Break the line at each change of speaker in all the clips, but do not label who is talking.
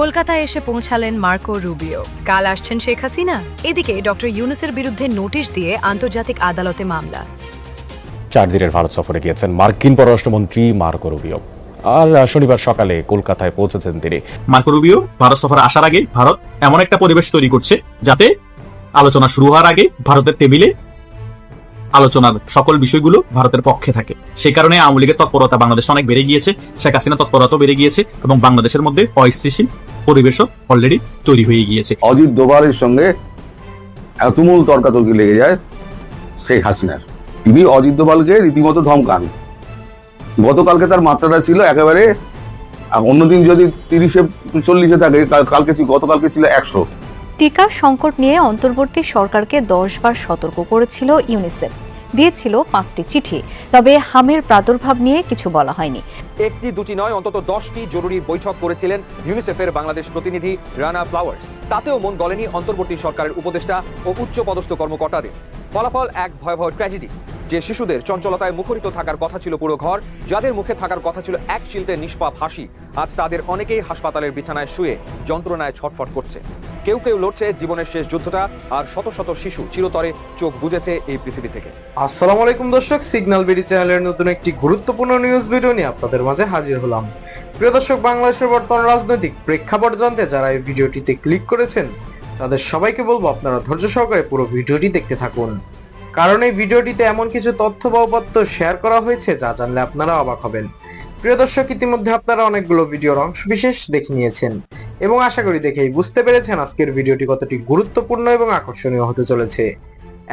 কলকাতায় এসে পৌঁছালেন মার্কো রুবিও। কাল আসছেন শেখ হাসিনা। এদিকে ডক্টর ইউনূসের বিরুদ্ধে নোটিশ দিয়ে আন্তর্জাতিক আদালতে মামলা।
4 দিনের ভারত সফরে গিয়েছেন মার্কিন পররাষ্ট্রমন্ত্রী মার্কো রুবিও। আর শনিবার সকালে কলকাতায় পৌঁছেছেন তিনি।
মার্কো রুবিও ভারত সফরে আসার আগে ভারত এমন একটা পরিবেশ তৈরি করছে যাতে আলোচনা শুরু হওয়ার আগে ভারতের টেবিলে আলোচনার সকল বিষয়গুলো ভারতের পক্ষে থাকে। সেই কারণে আওয়ামী লীগের তৎপরতা বাংলাদেশে অনেক বেড়ে গিয়েছে, শেখ হাসিনা তৎপরতা বেড়ে গিয়েছে এবং বাংলাদেশের মধ্যে অস্থিতিশীল পরিবেশও অলরেডি তৈরি হয়ে গিয়েছে।
অজিত দোভালের সঙ্গে তুমুল তর্কাতর্কি লেগে যায় শেখ হাসিনার। তিনি অজিত দোভালকে রীতিমতো ধমকান। গতকালকে তার মাত্রাটা ছিল একেবারে, অন্যদিন যদি 30-40 থাকে, গতকালকে ছিল 100।
টিকা সংকট নিয়ে অন্তর্বর্তী সরকারকে 10 বার সতর্ক করেছিল ইউনিসেফ, দিয়েছিল 5টি চিঠি। তবে হামের প্রাদুর্ভাব নিয়ে কিছু বলা হয়নি।
একটি দুটি নয়, অন্তত 10টি জরুরি বৈঠক করেছিলেন ইউনিসেফের বাংলাদেশ প্রতিনিধি রানা ফ্লাওয়ার্স। তাতেও মন গলেনি অন্তর্বর্তী সরকারের উপদেষ্টা ও উচ্চপদস্থ কর্মকর্তাদের। ফলাফল এক ভয়াবহ ট্র্যাজেডি। যে শিশুদের চঞ্চলতায় মুখরিত থাকার কথা ছিল পুরো ঘর, যাদের মুখে থাকার কথা ছিল এক শিল্পে নিষ্পাপ হাসি, আজ তাদের অনেকেই হাসপাতালের বিছানায় শুয়ে যন্ত্রণায় ছটফট করছে। কেউ কেউ লড়ছে জীবনের শেষ যুদ্ধটা, আর শত শত শিশু চিরতরে চোখ বুজেছে এই পৃথিবী থেকে।
আসসালামু আলাইকুম দর্শক, সিগন্যাল বিডি চ্যানেলের নতুন একটি গুরুত্বপূর্ণ নিউজ ভিডিও নিয়ে আপনাদের মাঝে হাজির হলাম। প্রিয় দর্শক, বাংলাদেশের বর্তমান রাজনৈতিক প্রেক্ষাপট জানতে যারা এই ভিডিওটিতে ক্লিক করেছেন তাদের সবাইকে বলবো আপনারা ধৈর্য সহকারে পুরো ভিডিওটি দেখতে থাকুন, কারণ এই ভিডিওটিতে এমন কিছু তথ্য বা উপাত্ত শেয়ার করা হয়েছে যা জানলে আপনারা অবাক হবেন। প্রিয় দর্শক, ইতিমধ্যে আপনারা অনেকগুলো ভিডিওর অংশ বিশেষ দেখে নিয়েছেন এবং আশা করি দেখেই বুঝতে পেরেছেন আজকের ভিডিওটি কতটি গুরুত্বপূর্ণ এবং আকর্ষণীয় হতে চলেছে।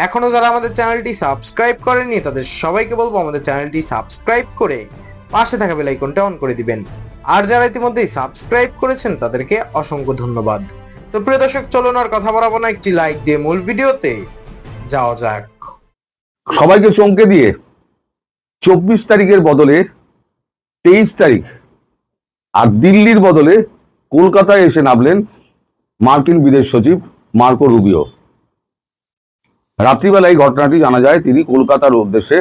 এখনো যারা আমাদের চ্যানেলটি সাবস্ক্রাইব করেননি তাদের সবাইকে বলবো আমাদের চ্যানেলটি সাবস্ক্রাইব করে পাশে থাকা বেল আইকনটা অন করে দিবেন। আর যারা ইতিমধ্যেই সাবস্ক্রাইব করেছেন তাদেরকে অসংখ্য ধন্যবাদ। তো প্রিয় দর্শক, চলুন আর কথা বাড়াবো না, একটি লাইক দিয়ে মূল ভিডিওতে যাওয়া যাক।
সবাইকে চমকে দিয়ে 24 তারিখের বদলে 23 তারিখ আর দিল্লির বদলে কলকাতায় এসে নামলেন মার্কিন বিদেশ সচিব মার্কো রুবিও। রাত্রিবেলায় ঘটনাটি জানা যায়, তিনি কলকাতার উদ্দেশ্যে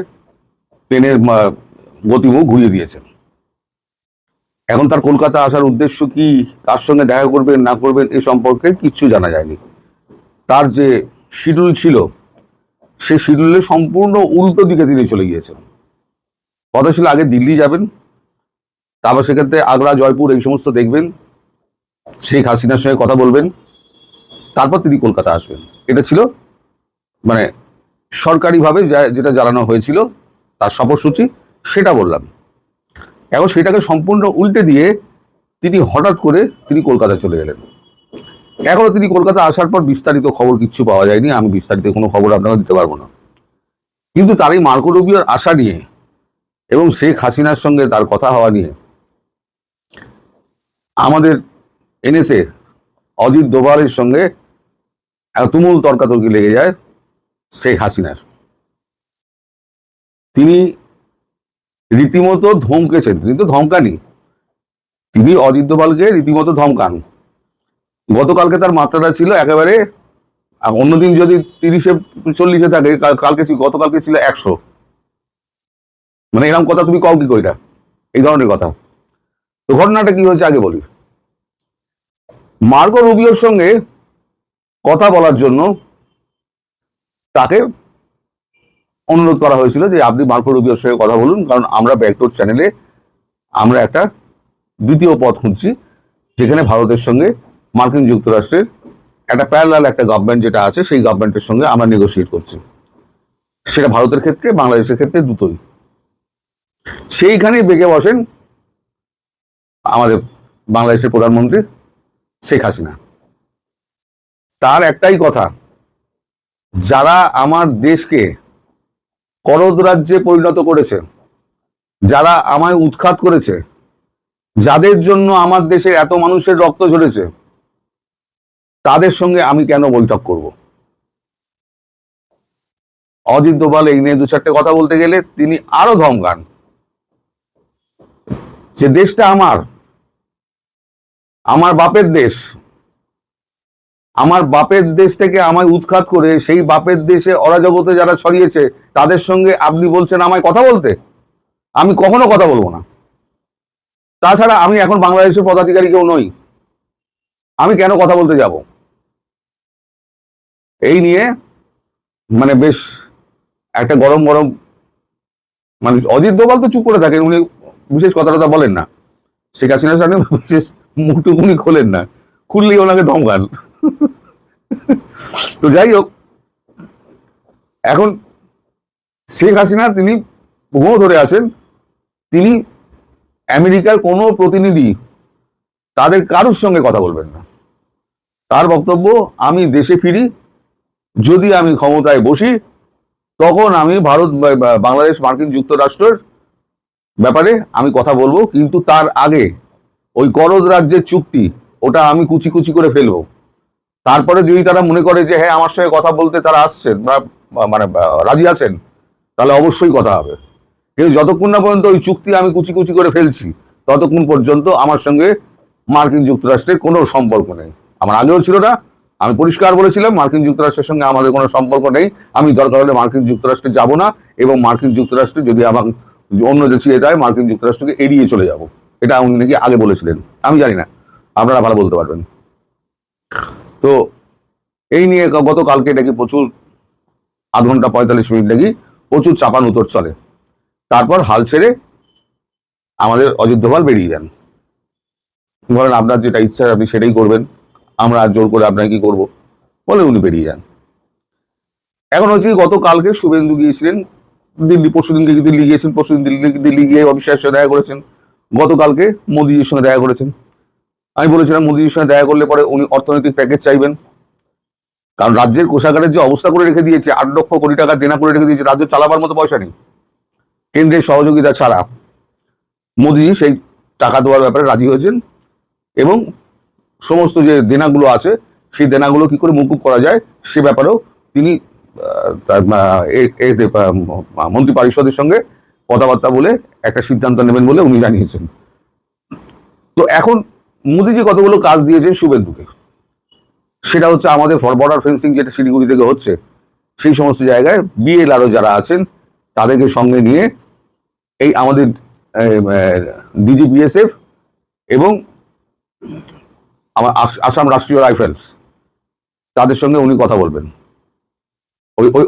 প্লেনের গতিমুখ ঘুরিয়ে দিয়েছেন। এখন তার কলকাতা আসার উদ্দেশ্য কি, কার সঙ্গে দেখা করবেন না করবেন এ সম্পর্কে কিচ্ছু জানা যায়নি। তার যে শিডিউল ছিল সেই শিডিউলের সম্পূর্ণ উল্টো দিকে তিনি চলে গিয়েছেন। কথা ছিল আগে দিল্লি যাবেন, তারপর সেক্ষেত্রে আগ্রা, জয়পুর এই সমস্ত দেখবেন, শেখ হাসিনার সঙ্গে কথা বলবেন, তারপর তিনি কলকাতা আসবেন। এটা ছিল মানে সরকারিভাবে যেটা জানানো হয়েছিল তার সফরসূচি, সেটা বললাম। এখন সেটাকে সম্পূর্ণ উল্টে দিয়ে তিনি হঠাৎ করে তিনি কলকাতা চলে গেলেন। এখনো তিনি কলকাতা আসার পর বিস্তারিত খবর কিচ্ছু পাওয়া যায়নি, আমি বিস্তারিত কোনো খবর আপনাকে দিতে পারবো না। কিন্তু তার এই মার্কো রুবিওর আসা নিয়ে এবং শেখ হাসিনার সঙ্গে তার কথা হওয়া নিয়ে আমাদের এনএসএ অজিত দোভালের সঙ্গে তুমুল তর্কাতর্কি লেগে যায় শেখ হাসিনার। তিনি রীতিমতো ধমকেছেন, তিনি তো ধমকানি, তিনি অজিত দোভালকে রীতিমতো ধমকান। গতকালকে তার মাত্রাটা ছিল একেবারে, অন্যদিন যদি 30-40 থাকে, গতকালকে ছিল 100। মানে এরকম কথা তুমি কও কি কইরা, এই ধরনের কথা। তো ঘটনাটা কি হয়েছে আগে বলি। মার্কো রুবিওর সঙ্গে কথা বলার জন্য তাকে অনুরোধ করা হয়েছিল যে আপনি মার্কো রুবিওর সঙ্গে কথা বলুন, কারণ আমরা ব্যাকডোর চ্যানেলে আমরা একটা দ্বিতীয় পথ খুঁজছি, যেখানে ভারতের সঙ্গে মার্কিন যুক্তরাষ্ট্রের একটা প্যারালাল একটা গভর্নমেন্ট যেটা আছে সেই গভর্নমেন্টের সঙ্গে আমরা নেগোসিয়েট করছি। সেটা ভারতের ক্ষেত্রে, বাংলাদেশের ক্ষেত্রে দুটোই। সেইখানেই বেঁকে বসেন আমাদের বাংলাদেশের প্রধানমন্ত্রী শেখ হাসিনা। তার একটাই কথা, যারা আমার দেশকে করদ রাজ্যে পরিণত করেছে, যারা আমায় উৎখাত করেছে, যাদের জন্য আমার দেশে এত মানুষের রক্ত ঝরেছে, তাদের সঙ্গে আমি কেন বৈঠক করব? অজিত দোভাল এই নিয়ে 2-4টে কথা বলতে গেলে তিনি আরো ধমকান যে দেশটা আমার বাপের দেশ, আমার বাপের দেশ থেকে আমায় উৎখাত করে সেই বাপের দেশে অরাজকতা যারা ছড়িয়েছে তাদের সঙ্গে আপনি বলছেন আমায় কথা বলতে? আমি কখনো কথা বলবো না। তাছাড়া আমি এখন বাংলাদেশের পদাধিকারী কেউ নই, আমি কেন কথা বলতে যাব? এই নিয়ে মানে বেশ একটা গরম গরম, মানে অজিত দোভাল তো চুপ করে থাকেন, উনি বিশেষ কথা বলেন না। শেখ হাসিনার সামনে বিশেষ মুখটুক উনি খোলেন না, খুললেই ওনাকে ধমকান। তো যাই হোক, এখন শেখ হাসিনা তিনি বহু ধরে আছেন, তিনি আমেরিকার কোনো প্রতিনিধি তাদের কারোর সঙ্গে কথা বলবেন না। তার বক্তব্য, আমি দেশে ফিরি, যদি আমি ক্ষমতায় বসি তখন আমি ভারত বাংলাদেশ মার্কিন যুক্তরাষ্ট্রের ব্যাপারে আমি কথা বলবো, কিন্তু তার আগে ওই করদ রাজ্যের চুক্তি ওটা আমি কুচি কুচি করে ফেলবো। তারপরে যদি তারা মনে করে যে হ্যাঁ আমার সঙ্গে কথা বলতে তারা আসছেন বা মানে রাজি আছেন, তাহলে অবশ্যই কথা হবে। কিন্তু যতক্ষণ না পর্যন্ত ওই চুক্তি আমি কুচি কুচি করে ফেলছি, ততক্ষণ পর্যন্ত আমার সঙ্গে মার্কিন যুক্তরাষ্ট্রের কোনো সম্পর্ক নেই। আমার আগেও ছিল না, আমি পরিষ্কার বলেছিলাম মার্কিন যুক্তরাষ্ট্রের সঙ্গে আমাদের কোনো সম্পর্ক নেই। আমি দরকার হলে মার্কিন যুক্তরাষ্ট্রে যাব না, এবং মার্কিন যুক্তরাষ্ট্রে যদি আমার অন্য দেশে যেতে হয় মার্কিন যুক্তরাষ্ট্রকে এড়িয়ে চলে যাব। এটা উনি নাকি আগে বলেছিলেন, আমি জানি না, আপনারা ভালো বলতে পারবেন। তো এই নিয়ে গতকালকে নাকি প্রচুর, আধ ঘন্টা 45 মিনিট নাকি প্রচুর চাপান উতর চলে। তারপর হাল ছেড়ে আমাদের অজিত দোভাল বেরিয়ে যান, বলেন আপনার যেটা ইচ্ছা আপনি সেটাই করবেন, আমরা আর জোর করে আপনাকে কি করবো বলে উনি বেরিয়ে যান। এখন হচ্ছে গতকালকে শুভেন্দু গিয়েছিলেন দিল্লি, পরশুদিনকে দিল্লি গিয়েছেন, পরশুদিন দিল্লি গিয়ে অমিত শাহের সাথে দেখা করেছেন, গতকালকে মোদিজির সঙ্গে দেখা করেছেন। আমি বলেছিলাম মোদিজির সঙ্গে দেখা করলে পরে উনি অর্থনৈতিক প্যাকেজ চাইবেন, কারণ রাজ্যের কোষাগারের যে অবস্থা করে রেখে দিয়েছে, 8 লক্ষ কোটি টাকা দেনা করে রেখে দিয়েছে, রাজ্য চালাবার মতো পয়সা নেই। কেন্দ্রের সহযোগিতা ছাড়া মোদিজি সেই টাকা দেওয়ার ব্যাপারে রাজি হয়েছেন, এবং সমস্ত যে দেনাগুলো আছে সেই দেনাগুলো কি করে মুকুব করা যায় সে ব্যাপারেও তিনি মন্ত্রী পরিষদের সঙ্গে কথাবার্তা বলে একটা সিদ্ধান্ত নেবেন বলে উনি জানিয়েছেন। তো এখন মোদিজি কতগুলো কাজ দিয়েছেন শুভেন্দুকে, সেটা হচ্ছে আমাদের বর্ডার ফেন্সিং যেটা শিলিগুড়ি থেকে হচ্ছে, সেই সমস্ত জায়গায় বিএলআরও যারা আছেন তাদেরকে সঙ্গে নিয়ে এই আমাদের ডিজিবিএসএফ এবং আমার আসাম রাষ্ট্রীয় রাইফেলস তাদের সঙ্গে উনি কথা বলবেন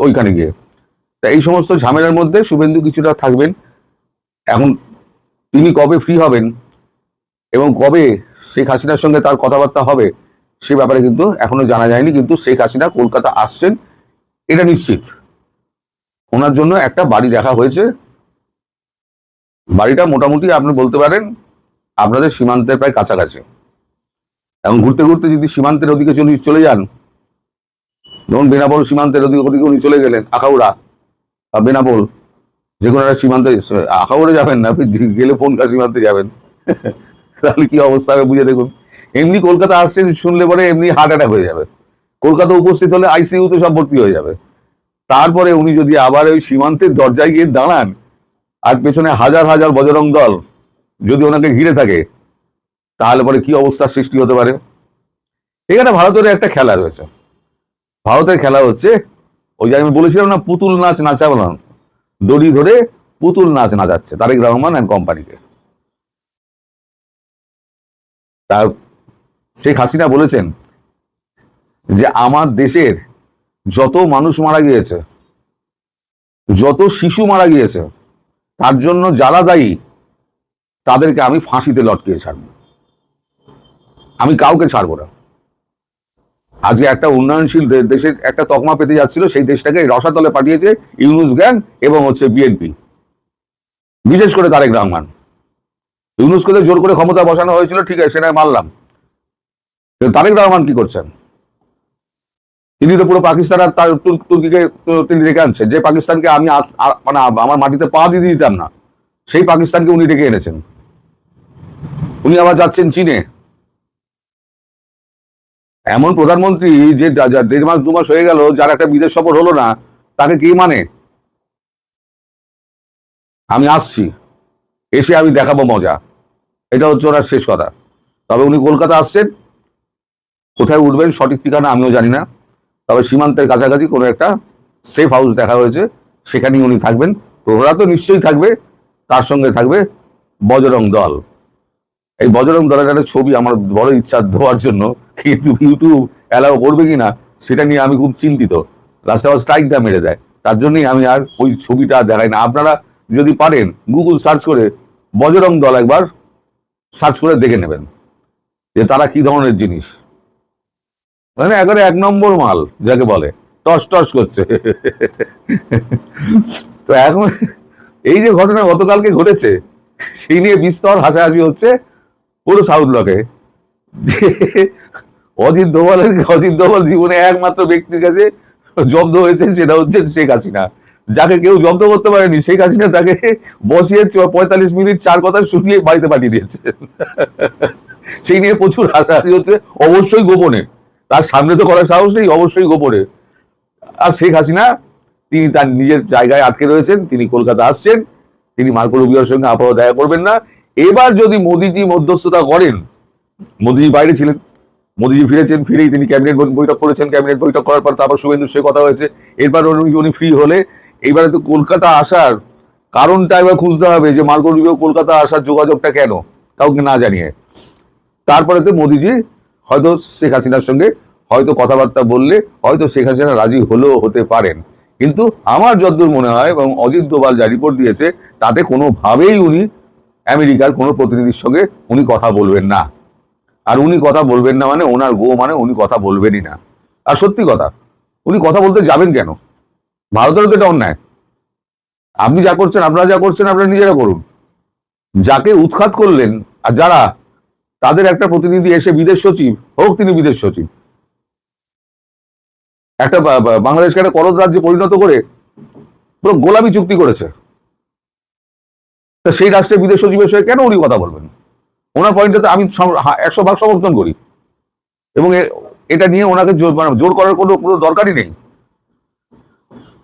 ওইখানে গিয়ে। তা এই সমস্ত ঝামেলার মধ্যে শুভেন্দু কিছুটা থাকবেন। এখন তিনি কবে ফ্রি হবেন এবং কবে শেখ হাসিনার সঙ্গে তার কথাবার্তা হবে সে ব্যাপারে কিন্তু এখনো জানা যায়নি, কিন্তু শেখ হাসিনা কলকাতা আসছেন এটা নিশ্চিত। ওনার জন্য একটা বাড়ি দেখা হয়েছে, বাড়িটা মোটামুটি আপনি বলতে পারেন আপনাদের সীমান্তের প্রায় কাছাকাছি। এখন ঘুরতে ঘুরতে যদি সীমান্তের ওদিকে চলে যান, যেমন বেনাপোল সীমান্তের ওদিকে উনি চলে গেলেন, আখাউড়া বা বেনাপোল যে কোনো একটা সীমান্তে, আখাউড়ে যাবেন না, আপনি গেলে ফোনকা সীমান্তে যাবেন, তাহলে কি অবস্থা হবে বুঝে দেখুন। এমনি কলকাতা আসছে শুনলে পরে এমনি হার্ট অ্যাটাক হয়ে যাবে, কলকাতা উপস্থিত হলে আইসিইউতে সব ভর্তি হয়ে যাবে। তারপরে উনি যদি আবার ওই সীমান্তের দরজায় গিয়ে দাঁড়ান আর পেছনে হাজার হাজার বজরং দল যদি ওনাকে ঘিরে থাকে, তাহলে পরে কি অবস্থার সৃষ্টি হতে পারে। এখানে ভারতের একটা খেলা রয়েছে, ভারতের খেলা হচ্ছে ওই যে আমি বলেছিলাম না পুতুল নাচ নাচাবো না, দড়ি ধরে পুতুল নাচ নাচাচ্ছে তারেক রহমান অ্যান্ড কোম্পানিকে। তা শেখ হাসিনা বলেছেন যে আমার দেশের যত মানুষ মারা গিয়েছে, যত শিশু মারা গিয়েছে, তার জন্য যারা দায়ী তাদেরকে আমি ফাঁসিতে লটকিয়ে ছাড়বো, আমি কাউকে ছাড়বো না। আজকে একটা উন্নয়নশীল দেশের একটা তকমা পেতে যাচ্ছিল, সেই দেশটাকে রসাতলে পাঠিয়েছে ইউনুস গ্যাং এবং হচ্ছে বিএনপি, বিশেষ করে তারেক রহমান। ইউনুসকে জোর করে ক্ষমতা বসানো হয়েছিল, ঠিক আছে সেটা মানলাম, কিন্তু তারেক রহমান কি করছেন? তিনি তো পুরো পাকিস্তান আর তার তুর্কিকে তিনি ডেকে আনছেন, যে পাকিস্তানকে আমি মানে আমার মাটিতে পা দিয়ে দিতাম না, সেই পাকিস্তানকে উনি ডেকে এনেছেন। উনি আবার যাচ্ছেন চীনে, এমন প্রধানমন্ত্রী যে 1.5 মাস 2 মাস হয়ে গেল যার একটা বিদেশ সফর হলো না, তাকে কে মানে? আমি আসছি, এসে আমি দেখাবো মজা, এটা হচ্ছে ওনার শেষ কথা। তবে উনি কলকাতা আসছেন, কোথায় উঠবেন সঠিক ঠিকানা আমিও জানি না, তবে সীমান্তের কাছাকাছি কোনো একটা সেফ হাউস দেখা হয়েছে, সেখানেই উনি থাকবেন। প্রহরা তো নিশ্চয়ই থাকবে, তার সঙ্গে থাকবে বজরং দল। এই বজরং দলের একটা ছবি আমার বড় ইচ্ছা দেওয়ার জন্য, কিন্তু ইউটিউব অ্যালাউ করবে কিনা সেটা নিয়ে আমি খুব চিন্তিত। লাস্টে আবার স্ট্রাইকটা মেরে দেয়, তার জন্যই আমি আর ওই ছবিটা দেখাই না। আপনারা যদি পারেন গুগল সার্চ করে বজরং দল একবার সার্চ করে দেখে নেবেন যে তারা কি ধরনের জিনিস, মানে একেবারে 1 নম্বর মাল যাকে বলে, টস টস করছে। তো এখন এই যে ঘটনা গতকালকে ঘটেছে, সেই নিয়ে বিস্তর হাসাহাসি হচ্ছে পুরো সাউথ ব্লকে, যে অজিত দোভাল জীবনে একমাত্র ব্যক্তির কাছে জব্দ হয়েছে, সেটা হচ্ছে শেখ হাসিনা, যাকে কেউ জব্দ করতে পারেনি। শেখ হাসিনা তাকে বসিয়ে 45 মিনিট 4 কথা শুনিয়ে বাড়িতে পাঠিয়ে দিয়েছে। সেই নিয়ে প্রচুর হাসাহাসি হচ্ছে, অবশ্যই গোপনে, তার সামনে তো করার সাহস নেই, অবশ্যই গোপনে। আর শেখ হাসিনা তিনি তার নিজের জায়গায় আটকে রয়েছেন, তিনি কলকাতা আসছেন, তিনি মার্কো রুবিওর সঙ্গে আপাতত দেখা করবেন না। এবার যদি মোদিজি মধ্যস্থতা করেন, মোদিজি বাইরে ছিলেন, মোদিজি ফিরেছেন, ফিরেই তিনি ক্যাবিনেট বৈঠক করেছেন, ক্যাবিনেট বৈঠক করার পর তারপর শুভেন্দুর সঙ্গে কথা হয়েছে, এরপর উনি ফ্রি হলে এইবারে তো কলকাতা আসার কারণটা এবার খুঁজতে হবে, যে মার্কো রুবিও কলকাতা আসার যোগাযোগটা কেন, কাউকে না জানিয়ে। তারপরে তো মোদিজি হয়তো শেখ হাসিনার সঙ্গে হয়তো কথাবার্তা বললে হয়তো শেখ হাসিনা রাজি হলেও হতে পারেন। কিন্তু আমার যতদূর মনে হয়, এবং অজিত দোভাল যা রিপোর্ট দিয়েছে, তাতে কোনোভাবেই উনি আমেরিকার কোনো প্রতিনিধির সঙ্গে উনি কথা বলবেন না। আর উনি কথা বলবেন না মানে ওনার মানে উনি কথা বলবেনই না। আর সত্যি কথা, উনি কথা বলতে যাবেন কেন? ভারতেরও তো এটা অন্যায়। আপনি যা করছেন, আপনারা যা করছেন আপনারা নিজেরা করুন। যাকে উৎখাত করলেন আর যারা, তাদের একটা প্রতিনিধি এসে বিদেশ সচিব হোক, তিনি বিদেশ সচিব, একটা বাংলাদেশকে একটা করদ রাজ্যে পরিণত করে পুরো গোলামি চুক্তি করেছে, তা সেই রাষ্ট্রের বিদেশ সচিবের সঙ্গে কেন উনি কথা বলবেন? ওনার পয়েন্টটাতে আমি 100% সমর্থন করি, এবং এটা নিয়ে ওনাকে জোর করার কোনো দরকারই নেই।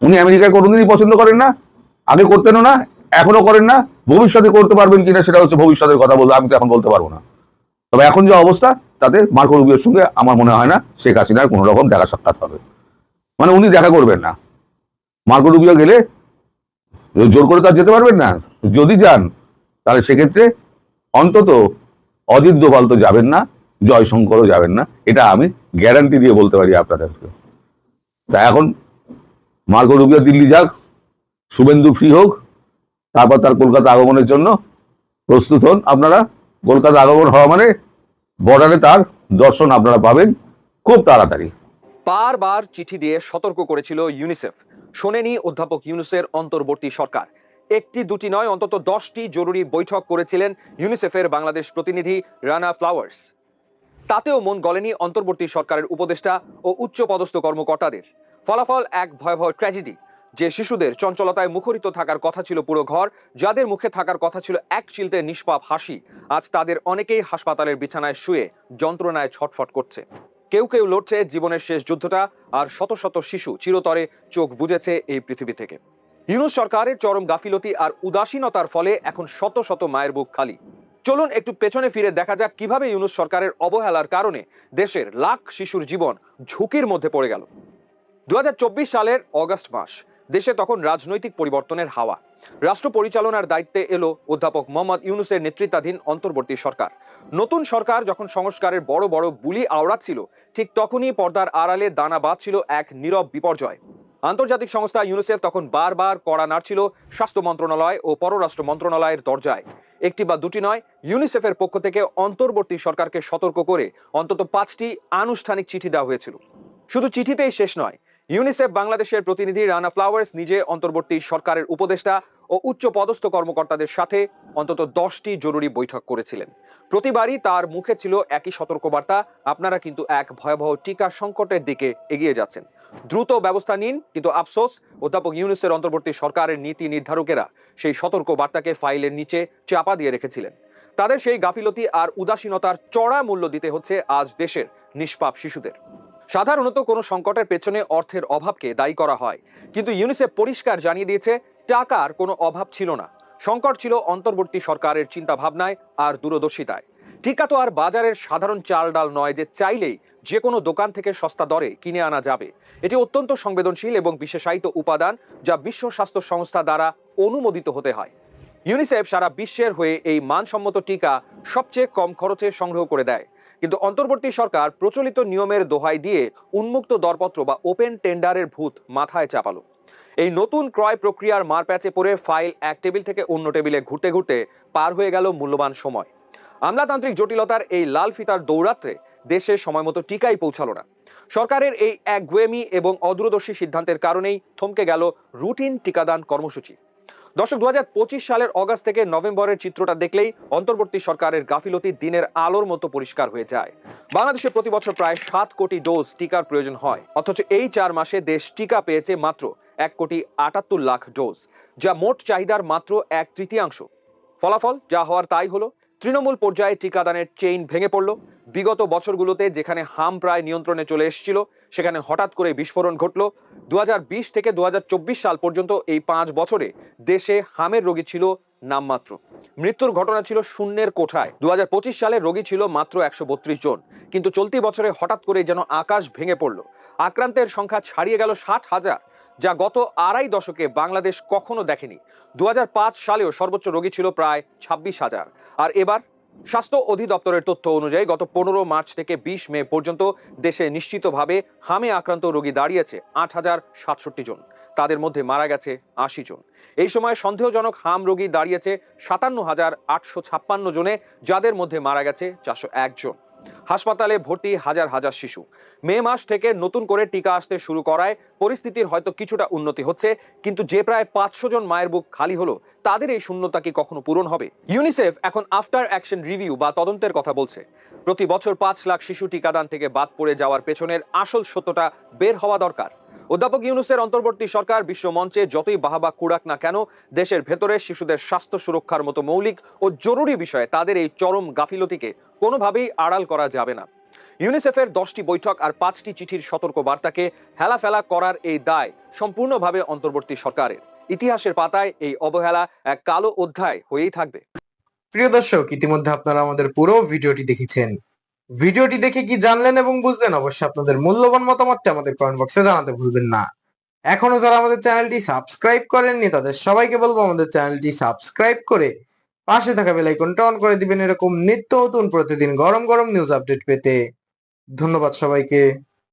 উনি আমেরিকায় কোনোদিনই পছন্দ করেন না, আগে করতেনও না, এখনো করেন না, ভবিষ্যতে করতে পারবেন কিনা সেটা হচ্ছে ভবিষ্যতের কথা, বলতে আমি তো এখন বলতে পারবো না। তবে এখন যে অবস্থা, তাতে মার্কো রুবিওর সঙ্গে আমার মনে হয় না শেখ হাসিনার কোনো রকম দেখা সাক্ষাৎ হবে, মানে উনি দেখা করবেন না। মার্কো রুবিও গেলে জোর করে তার যেতে পারবেন না, যদি যান তাহলে সেক্ষেত্রে অন্তত অজিত দোভাল তো যাবেন না, জয়শঙ্করও যাবেন না, এটা আমি গ্যারান্টি দিয়ে বলতে পারি আপনাদেরকে। তা এখন মার্কো রুবিও দিল্লি যাক, শুভেন্দু ফ্রি হোক, তারপর তার কলকাতা আগমনের জন্য প্রস্তুত হন আপনারা। কলকাতা আগমন হওয়া মানে বর্ডারে তার দর্শন আপনারা পাবেন খুব তাড়াতাড়ি।
বারবার চিঠি দিয়ে সতর্ক করেছিল ইউনিসেফ, শোনেনি অধ্যাপক ইউনূসের অন্তর্বর্তী সরকার। একটি দুটি নয়, অন্তত 10টি জরুরি বৈঠক করেছিলেন ইউনিসেফের বাংলাদেশ প্রতিনিধি রানা ফ্লাওয়ার্স। তাতেও মন গলেনি অন্তর্বর্তী সরকারের উপদেষ্টা ও উচ্চপদস্থ কর্মকর্তাদের। ফলাফল এক ভয়াবহ ট্র্যাজেডি। যে শিশুদের চঞ্চলতায় মুখরিত থাকার কথা ছিল পুরো ঘর, যাদের মুখে থাকার কথা ছিল এক চিলতে নিষ্পাপ হাসি, আজ তাদের অনেকেই হাসপাতালের বিছানায় শুয়ে যন্ত্রণায় ছটফট করছে। কেউ কেউ লড়ছে জীবনের শেষ যুদ্ধটা, আর শত শত শিশু চিরতরে চোখ বুজেছে এই পৃথিবী থেকে। ইউনূস সরকারের চরম গাফিলতি আর উদাসীনতার ফলে এখন শত শত মায়ের বুক খালি। চলুন একটু পেছনে ফিরে দেখা যাক কিভাবে ইউনূস সরকারের অবহেলার কারণে দেশের লাখ শিশুর জীবন ঝুঁকির মধ্যে পড়ে গেল। 2024 সালের অগাস্ট মাস, দেশে তখন রাজনৈতিক পরিবর্তনের হাওয়া। রাষ্ট্র পরিচালনার দায়িত্বে এলো অধ্যাপক মোহাম্মদ ইউনূসের নেতৃত্বাধীন অন্তর্বর্তী সরকার। নতুন সরকার যখন সংস্কারের বড় বড় বুলি আওড়াচ্ছিল, ঠিক তখনই পর্দার আড়ালে দানা বাঁধছিল এক নীরব বিপর্যয়। আন্তর্জাতিক সংস্থা ইউনিসেফ তখন বারবার কড়া নাড়ছিল স্বাস্থ্য মন্ত্রণালয় ও পররাষ্ট্র মন্ত্রণালয়ের দরজায়। একটি বা দুটি নয়, ইউনিসেফের পক্ষ থেকে অন্তর্বর্তী সরকারকে সতর্ক করে অন্তত 5টি আনুষ্ঠানিক চিঠি দেওয়া হয়েছিল। শুধু চিঠিতেই শেষ নয়, ইউনিসেফ বাংলাদেশের প্রতিনিধি রানা ফ্লাওয়ার্স নিজে অন্তর্বর্তী সরকারের উপদেষ্টা ও উচ্চ পদস্থ কর্মকর্তাদের সাথে অন্তত 10টি জরুরি বৈঠক করেছিলেন। প্রতিবারই তার মুখে ছিল একই সতর্কবার্তা, আপনারা কিন্তু এক ভয়াবহ টিকা সংকটের দিকে এগিয়ে যাচ্ছেন, দ্রুত ব্যবস্থা নিন। কিন্তু আফসোস, অধ্যাপক ইউনূসের অন্তর্বর্তী সরকারের নীতি নির্ধারকেরা সেই সতর্ক বার্তাকে ফাইলের নিচে চাপা দিয়ে রেখেছিলেন। তাদের সেই গাফিলতি আর উদাসীনতার চড়া মূল্য দিতে হচ্ছে আজ দেশের নিষ্পাপ শিশুদের। সাধারণত কোনো সংকটের পেছনে অর্থের অভাবকে দায়ী করা হয়, কিন্তু ইউনিসেফ পরিষ্কার জানিয়ে দিয়েছে টাকার কোনো অভাব ছিল না। সংকট ছিল অন্তর্বর্তী সরকারের চিন্তা ভাবনায় আর দূরদর্শিতায়। টিকা তো আর বাজারের সাধারণ চাল ডাল নয় যে চাইলেই যে কোনো দোকান থেকে সস্তা দরে কিনে আনা যাবে। এটি অত্যন্ত সংবেদনশীল এবং বিশেষায়িত উপাদান, যা বিশ্ব স্বাস্থ্য সংস্থা দ্বারা অনুমোদিত হতে হয়। ইউনিসেফ সারা বিশ্বের হয়ে এই মানসম্মত টিকা সবচেয়ে কম খরচে সংগ্রহ করে দেয়, কিন্তু অন্তর্বর্তী সরকার প্রচলিত নিয়মের দোহাই দিয়ে উন্মুক্ত দরপত্র বা ওপেন টেন্ডারের ভূত মাথায় চাপালো। এই নতুন ক্রয় প্রক্রিয়ার মারপ্যাচে পড়ে ফাইল এক টেবিল থেকে অন্য টেবিলে ঘুরতে ঘুরতে পার হয়ে গেল মূল্যবান সময়। আমলাতান্ত্রিক জটিলতার এই লাল ফিতার দৌরাত্রে দেশে সময়মতো টিকাই পৌঁছালো না। সরকারের এই একগুয়েমি এবং অদূরদর্শী সিদ্ধান্তের কারণেই থমকে গেল রুটিন টিকাদান কর্মসূচি। দর্শক, 2025 সালের অগাস্ট থেকে নভেম্বরের চিত্রটা দেখলেই অন্তর্বর্তী সরকারের গাফিলতি দিনের আলোর মতো পরিষ্কার হয়ে যায়। বাংলাদেশে প্রতি বছর প্রায় 7 কোটি ডোজ টিকার প্রয়োজন হয়, অথচ এই 4 মাসে দেশ টিকা পেয়েছে মাত্র 1,78,00,000 ডোজ, যা মোট চাহিদার মাত্র 1/3। ফলাফল যা হওয়ার তাই হলো। তৃণমূল পর্যায়ে টিকাদানের চেইন ভেঙে পড়ল। বিগত বছরগুলোতে যেখানে হাম প্রায় নিয়ন্ত্রণে চলে এসেছিল, সেখানে হঠাৎ করে বিস্ফোরণ ঘটল। 2020 থেকে 2024 সাল পর্যন্ত এই 5 বছরে দেশে হামের রোগী ছিল নামমাত্র। মৃত্যুর ঘটনা ছিল শূন্যের কোঠায়। 2025 সালে রোগী ছিল মাত্র 132 জন, কিন্তু চলতি বছরে হঠাৎ করে যেন আকাশ ভেঙে পড়ল। আক্রান্তের সংখ্যা ছাড়িয়ে গেল 60,000, যা গত আড়াই দশকে বাংলাদেশ কখনো দেখেনি। 2005 সালেও সর্বোচ্চ রোগী ছিল প্রায় 26,000। আর এবার স্বাস্থ্য অধিদপ্তরের তথ্য অনুযায়ী গত 15 মার্চ থেকে 20 মে পর্যন্ত দেশে নিশ্চিতভাবে হামে আক্রান্ত রোগী দাঁড়িয়েছে 8,067 জন। তাদের মধ্যে মারা গেছে 80 জন। এই সময় সন্দেহজনক হাম রোগী দাঁড়িয়েছে 57,856 জনে, যাদের মধ্যে মারা গেছে 401 জন। হাসপাতালে ভর্তি হাজার হাজার শিশু। মে মাস থেকে নতুন করে টিকা আসতে শুরু করায় পরিস্থিতির হয়তো কিছুটা উন্নতি হচ্ছে, কিন্তু যে প্রায় 500 জন মায়ের বুক খালি হলো, তাদের এই শূন্যতা কি কখনো পূরণ হবে? ইউনিসেফ এখন আফটার অ্যাকশন রিভিউ বা তদন্তের কথা বলছে। প্রতি বছর 5 লাখ শিশু টিকাদান থেকে বাদ পড়ে যাওয়ার পেছনের আসল সত্যটা বের হওয়া দরকার। অধ্যাপক ইউনূসের অন্তর্বর্তী সরকার বিশ্ব মঞ্চে যতই বাহাবা কুড়াক না কেন, দেশের ভেতরে শিশুদের স্বাস্থ্য সুরক্ষার মতো মৌলিক ও জরুরি বিষয়ে তাদের এই চরম গাফিলতিকে কোনোভাবেই আড়াল করা যাবে না। ইউনিসেফের 10টি বৈঠক আর 5টি চিঠির সতর্ক বার্তাকে হেলাফেলা করার এই দায় সম্পূর্ণভাবে অন্তর্বর্তী সরকারের। ইতিহাসের পাতায় এই অবহেলা এক কালো অধ্যায় হয়েই থাকবে।
প্রিয় দর্শক, ইতিমধ্যে আপনারা আমাদের পুরো ভিডিওটি দেখেছেন। ভিডিওটি দেখে কি জানলেন এবং বুঝলেন, অবশ্যই আপনাদের মূল্যবান মতামতটি আমাদের কমেন্ট বক্সে জানাতে ভুলবেন না। এখনো যারা আমাদের চ্যানেলটি সাবস্ক্রাইব করেননি, তাদের সবাইকে বলবো আমাদের চ্যানেলটি সাবস্ক্রাইব করে পাশে থাকা বেল আইকনটা অন করে দিবেন এরকম নিত্য নতুন প্রতিদিন গরম গরম নিউজ আপডেট পেতে। ধন্যবাদ সবাইকে।